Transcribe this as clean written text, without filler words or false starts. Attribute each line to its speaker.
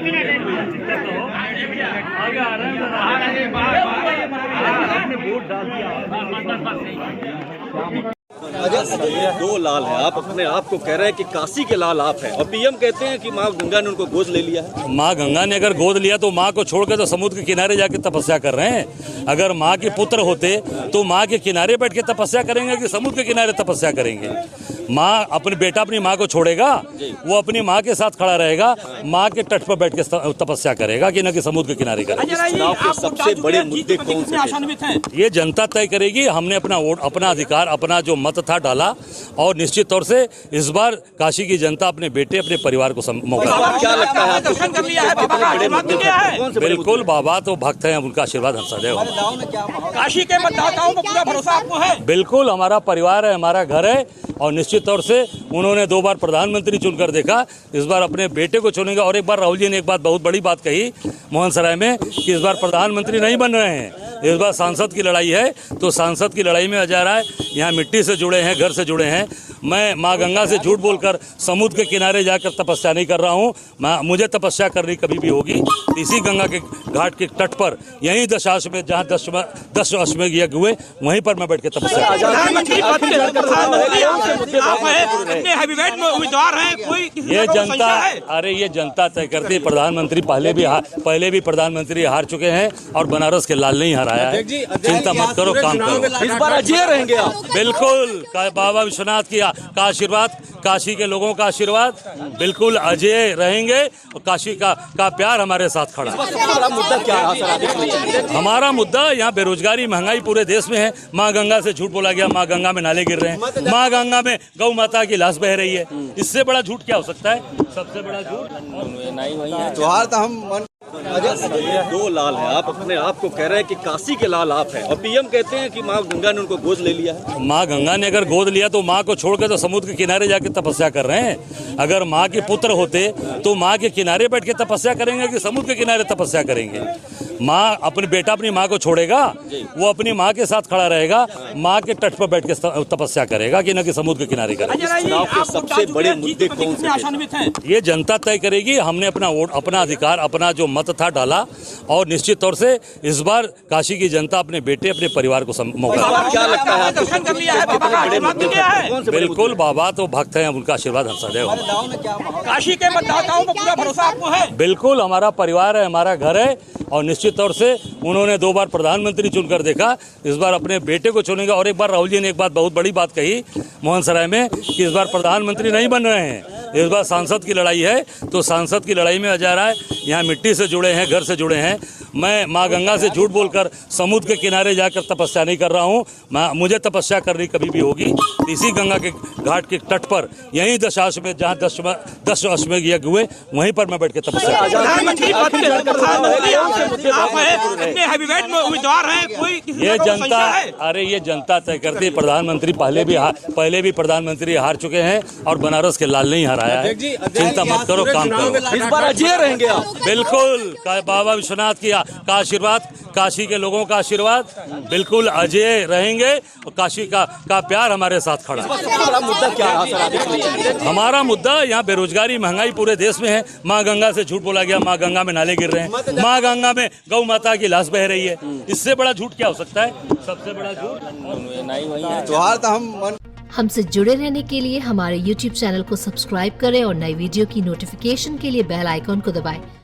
Speaker 1: दो लाल है, आप अपने आप को कह रहे हैं कि काशी के लाल आप हैं और पीएम कहते हैं कि माँ गंगा ने उनको गोद ले लिया है।
Speaker 2: माँ गंगा ने अगर गोद लिया तो माँ को छोड़ के तो समुद्र के किनारे जाके तपस्या कर रहे हैं। अगर माँ के पुत्र होते तो माँ के किनारे बैठ के तपस्या करेंगे कि समुद्र के किनारे तपस्या करेंगे। माँ अपने बेटा अपनी माँ को छोड़ेगा, वो अपनी माँ के साथ खड़ा रहेगा, माँ के तट पर बैठ के तपस्या करेगा कि न कि समुद्र के किनारे करेगा।
Speaker 1: सबसे बड़े मुद्दे कौन से?
Speaker 2: ये जनता तय करेगी। हमने अपना वोट, अपना अधिकार, अपना जो मत था डाला और निश्चित तौर से इस बार काशी की जनता अपने बेटे, अपने परिवार को मौका।
Speaker 1: क्या लगता है दर्शन कर लिया है?
Speaker 2: बिल्कुल, बाबा तो भक्त हैं, उनका आशीर्वाद हम सदैव।
Speaker 3: काशी के मतदाताओं को पूरा भरोसा आपको है?
Speaker 2: बिल्कुल, हमारा परिवार है, हमारा घर है और निश्चित तौर से उन्होंने 2 बार प्रधानमंत्री चुनकर देखा, इस बार अपने बेटे को चुनेंगे। और एक बार राहुल जी ने एक बात, बहुत बड़ी बात कही मोहन सराय में कि इस बार प्रधानमंत्री नहीं बन रहे हैं, इस बार सांसद की लड़ाई है। तो सांसद की लड़ाई में अजय राय यहाँ मिट्टी से जुड़े हैं, घर से जुड़े हैं। मैं माँ गंगा से झूठ बोलकर समुद्र के किनारे जाकर तपस्या नहीं कर रहा हूँ। मुझे तपस्या करनी कभी भी होगी इसी गंगा के घाट के तट पर, यहीं दशाश्वमेध, जहाँ 10 अश्वमेध यज्ञ हुए, वहीं पर मैं बैठ के तपस्या। ये जनता, अरे ये जनता तय करती है। प्रधानमंत्री पहले भी प्रधानमंत्री हार चुके हैं और बनारस के लाल नहीं हराया है। चिंता मत करो, काम करो।
Speaker 1: इस बार अजय रहेंगे आप?
Speaker 2: बिल्कुल, बाबा विश्वनाथ का आशीर्वाद, काशी के लोगों का आशीर्वाद, बिल्कुल अजय रहेंगे और काशी का प्यार हमारे साथ खड़ा है।
Speaker 1: बड़ा मुद्दा क्या है?
Speaker 2: हमारा मुद्दा यहाँ बेरोजगारी, महंगाई पूरे देश में है। माँ गंगा से झूठ बोला गया, माँ गंगा में नाले गिर रहे हैं, माँ गंगा में गौ माता की लाश बह रही है। इससे बड़ा झूठ क्या हो सकता है? सबसे बड़ा झूठ
Speaker 1: त्योहार तो हम 2 लाल है, आप अपने आप को कह रहे हैं कि काशी के लाल आप हैं और पीएम कहते हैं कि माँ गंगा ने उनको गोद ले लिया है।
Speaker 2: माँ गंगा ने अगर गोद लिया तो माँ को छोड़ के तो समुद्र के किनारे जाके तपस्या कर रहे हैं। अगर माँ के पुत्र होते तो माँ के किनारे बैठ के तपस्या करेंगे कि समुद्र के किनारे तपस्या करेंगे। माँ अपने बेटा अपनी माँ को छोड़ेगा, वो अपनी माँ के साथ खड़ा रहेगा, माँ के तट पर बैठ के तपस्या करेगा कि न कि समुद्र के किनारे करेगा।
Speaker 1: सबसे बड़े मुद्दे कौन से?
Speaker 2: ये जनता तय करेगी। हमने अपना वोट, अपना अधिकार, अपना जो मत था डाला और निश्चित तौर से इस बार काशी की जनता अपने बेटे, अपने परिवार को मौका।
Speaker 1: क्या लगता है दर्शन कर लिया है?
Speaker 2: बिल्कुल, बाबा तो भक्त हैं, उनका आशीर्वाद हम सदैव।
Speaker 3: काशी के मतदाताओं को पूरा भरोसा आपको है?
Speaker 2: बिल्कुल, हमारा परिवार है, हमारा घर है और निश्चित तौर से उन्होंने 2 बार प्रधानमंत्री चुनकर देखा, इस बार अपने बेटे को चुनेंगे। और एक बार राहुल जी ने एक बात, बहुत बड़ी बात कही मोहन सराय में कि इस बार प्रधानमंत्री नहीं बन रहे हैं, इस बार सांसद की लड़ाई है। तो सांसद की लड़ाई में अजय राय यहाँ मिट्टी से जुड़े हैं, घर से जुड़े हैं। मैं माँ गंगा से झूठ बोलकर समुद्र के किनारे जाकर तपस्या नहीं कर रहा हूँ। मुझे तपस्या करनी कभी भी होगी इसी गंगा के घाट के तट पर, यहीं दशाश्वमेध, जहाँ 10 अश्वमेध यज्ञ हुए, वहीं पर मैं बैठ के तपस्या। ये जनता, अरे ये जनता तय करती है। प्रधानमंत्री पहले भी प्रधानमंत्री हार चुके हैं और बनारस के लाल नहीं हराया है। चिंता मत करो, काम करो।
Speaker 1: इस बार अजय रहेंगे आप?
Speaker 2: बिल्कुल, बाबा विश्वनाथ का आशीर्वाद, काशी के लोगों का आशीर्वाद, बिल्कुल अजय रहेंगे और काशी का प्यार हमारे साथ खड़ा है।
Speaker 1: बड़ा मुद्दा क्या है?
Speaker 2: हमारा मुद्दा यहाँ बेरोजगारी, महंगाई पूरे देश में है। माँ गंगा से झूठ बोला गया, माँ गंगा में नाले गिर रहे हैं, माँ गंगा में गौ माता की लाश बह रही है। इससे बड़ा झूठ क्या हो सकता है? सबसे बड़ा झूठ
Speaker 1: त्योहार तो हम।
Speaker 4: हमसे जुड़े रहने के लिए हमारे YouTube चैनल को सब्सक्राइब करें और नई वीडियो की नोटिफिकेशन के लिए बेल आइकॉन को दबाएं।